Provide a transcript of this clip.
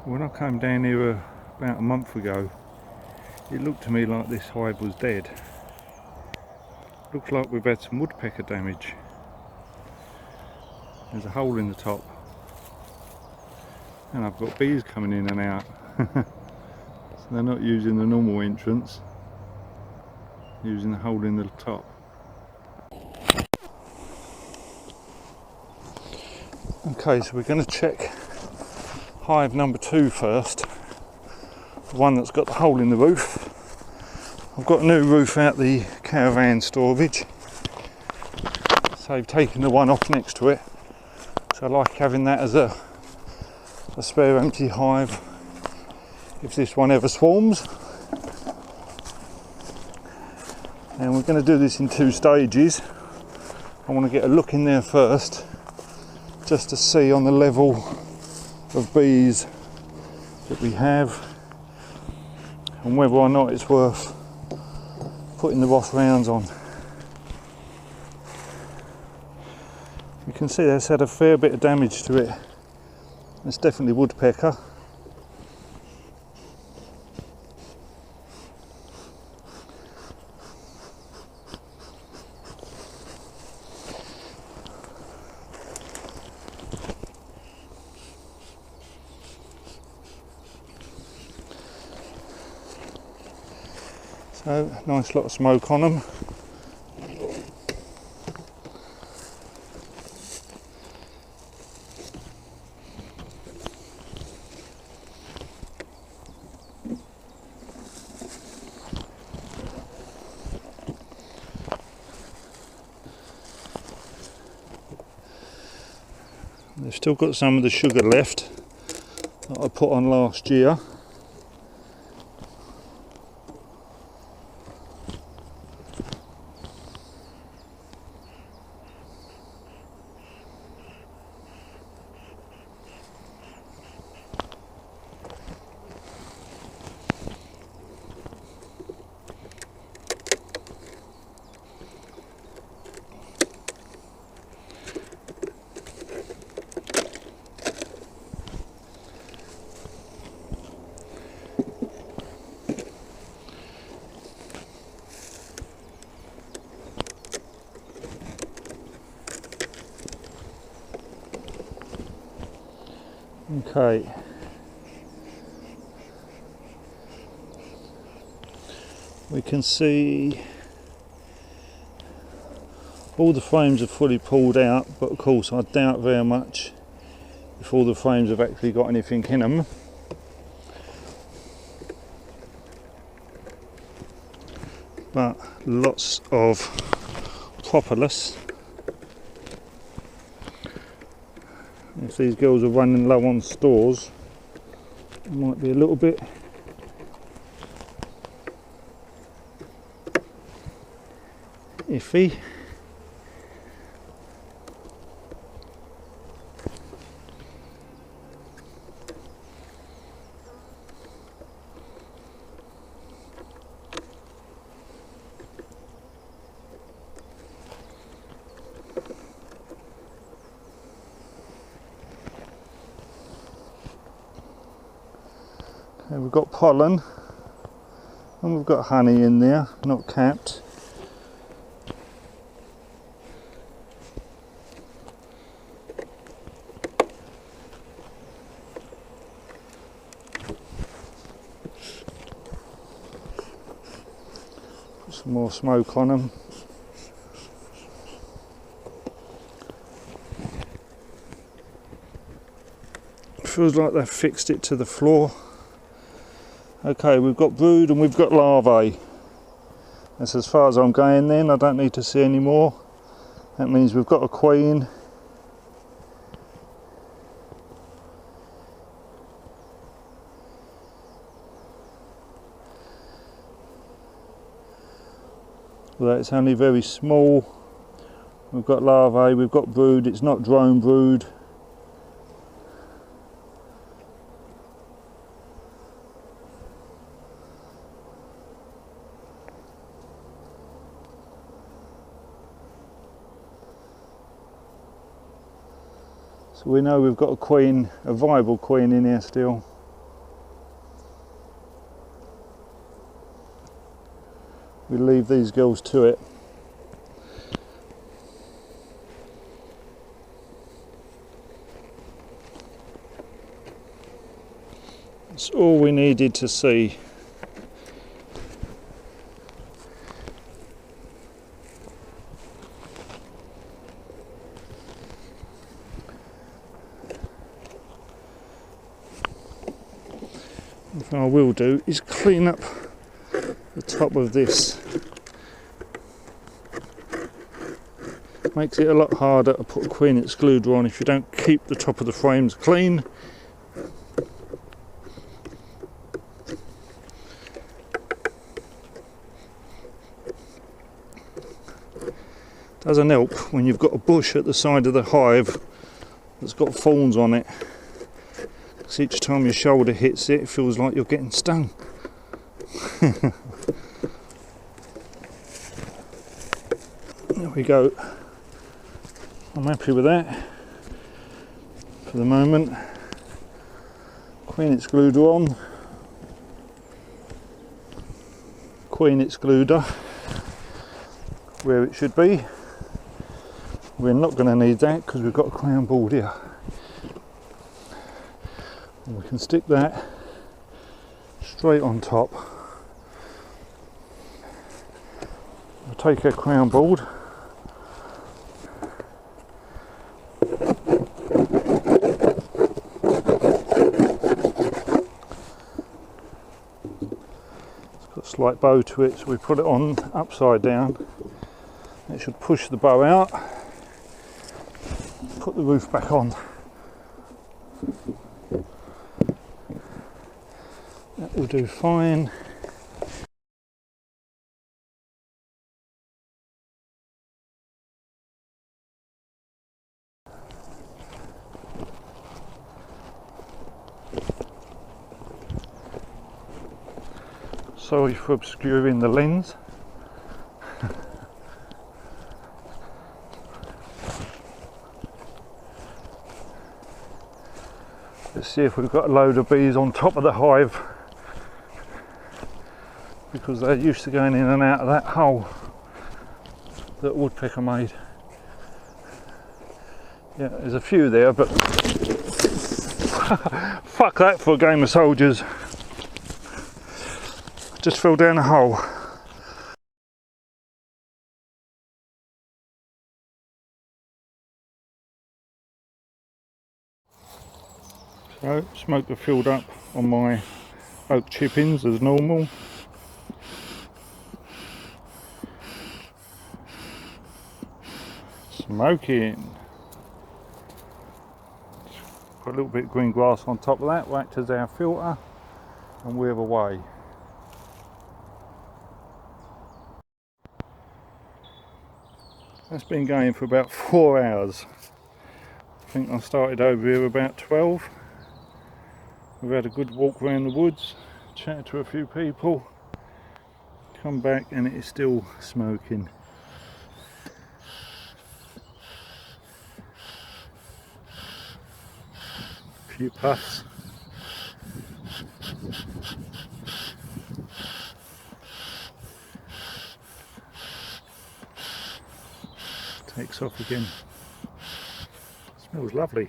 When I came down here about a month ago, it looked to me like this hive was dead. Looks like we've had some woodpecker damage. There's a hole in the top, and I've got bees coming in and out. So they're not using the normal entrance, using the hole in the top. Okay, so we're going to check hive number 2 first, the one that's got the hole in the roof. I've got a new roof out the caravan storage, so I've taken the one off next to it. So I like having that as a spare empty hive if this one ever swarms. And we're going to do this in 2 stages. I want to get a look in there first, just to see on the level of bees that we have and whether or not it's worth putting the Ross rounds on. You can see that's had a fair bit of damage to it. It's definitely woodpecker. So, nice lot of smoke on them. They've still got some of the sugar left that I put on last year. Okay, we can see all the frames are fully pulled out, but of course I doubt very much if all the frames have actually got anything in them. But lots of propolis. If these girls are running low on stores, it might be a little bit iffy. And we've got pollen and we've got honey in there, not capped. Put some more smoke on them. Feels like they've fixed it to the floor. Okay, we've got brood and we've got larvae. That's as far as I'm going then. I don't need to see any more. That means we've got a queen. Although it's only very small. We've got larvae, we've got brood. It's not drone brood. So we know we've got a queen, a viable queen in here still. we leave these girls to it. That's all we needed to see. What I will do is clean up the top of this. Makes it a lot harder to put a queen excluder on if you don't keep the top of the frames clean. Doesn't help when you've got a bush at the side of the hive that's got thorns on it. Because each time your shoulder hits it, it feels like you're getting stung. There we go. I'm happy with that for the moment. Queen excluder on. Queen excluder where it should be. We're not going to need that because we've got a crown board here. And we can stick that straight on top. We'll take our crown board. It's got a slight bow to it, so we put it on upside down. It should push the bow out. Put the roof back on. That will do fine. Sorry for obscuring the lens. Let's see if we've got a load of bees on top of the hive, because they're used to going in and out of that hole that woodpecker made. Yeah, there's a few there, but fuck that for a game of soldiers. Just fell down a hole. So, smoke have filled up on my oak chippings as normal. Smoking. Put a little bit of green grass on top of that, will act as our filter, and we're away. That's been going for about 4 hours. I think I started over here about 12. We've had a good walk around the woods, chatted to a few people, come back and it is still smoking. A few puffs. Takes off again. Smells lovely.